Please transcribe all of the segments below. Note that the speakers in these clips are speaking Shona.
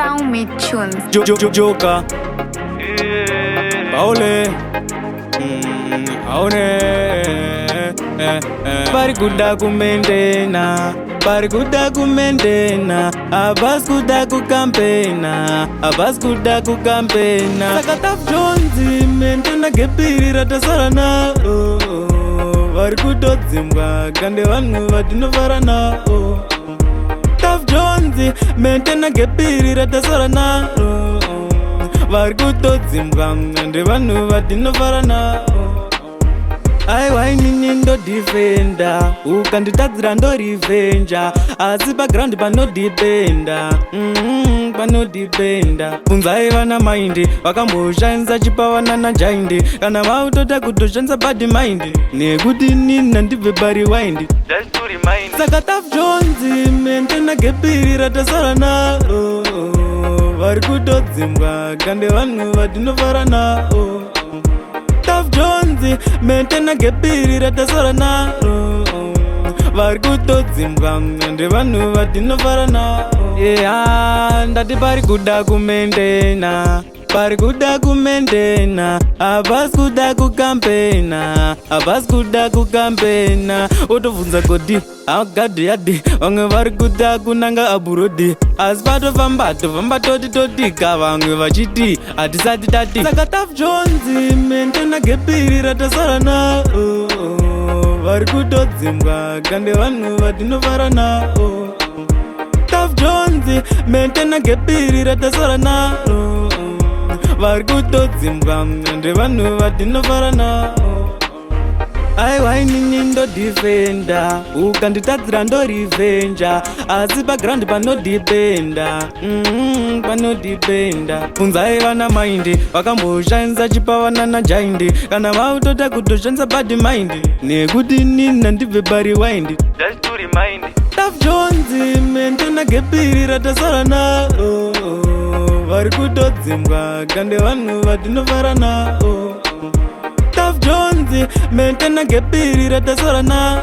SALMEAT TUNZ. Joker. Paule. Aune. Bari kuda kumentena. Bari kuda kumentena. Abas kuda kukampena. Abas kuda kukampena. Saka TAFJONZ mentena gepiri ratasarana. Bari kutodzimwa kande vanhu vatinofarana. TAFJONZ mentena gepiri ratasarana. Vari kutodzimwa ande vanhu vatinofarana. Aiwa inini ndodifenda, ukanditadzira ndorivenja, asi paground panodipenda, panodipenda. Bvunzai vana maindi vakamboshandisa chipawana najaindi, kana vautota kutoshandisa bad mind, nekuti nini ndibve pariwindi. Saka TAFJONZ mentena gepiri ratasarana. Vari kutodzimwa kande vanhu vatinofarana. TAFJONZ mentena gepiri ratasarana. Vari kutodzimwa ande vanhu vatinofarana. Ndati pari kuda kumentena, pari kuda kumentena. Abas kuda kukampena, abas kuda kukampena. Otobvunza godi agadi yadi, vamwe vari kuda kunanga aburodi, asi patofamba totika, vamwe vachiti hatisati tati. Saka TAFJONZ mentena gepiri ratasarana. Vari kutodzimwa kande vanhu vatinofarana. TAFJONZ mentena gepiri ratasarana. Vari kutodzimwa ande vanhu vatinofarana. Aiwa inini ndodifenda, ukanditadzira ndorivenja, asi paground panodipenda, panodipenda. Bvunzai vana maindi vakamboshandisa chipawana najaindi, kana vautota kutoshandisa bad mind, nekuti nini ndibve pariwindi. TAFJONZ mentena gepiri ratasarana. Vari kutodzimwa kande vanhu vatinofarana. TAFJONZ mentena gepiri ratasarana.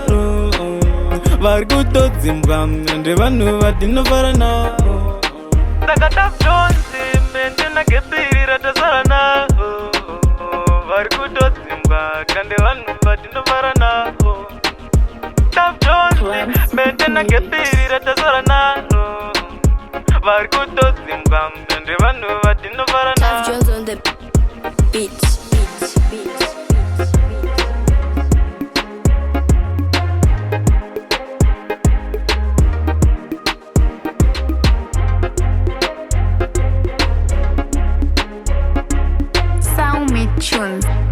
Vari kutodzimwa ande vanhu vatinofarana. Saka TAFJONZ mentena gepiri ratasarana. Vari kutodzimwa kande vanhu vatinofarana. TAFJONZ mentena gepiri ratasarana. Vari kutodzimwa ande vanhu vatinofarana. TAFJONZ on the beat. SALMEAT TUNZ.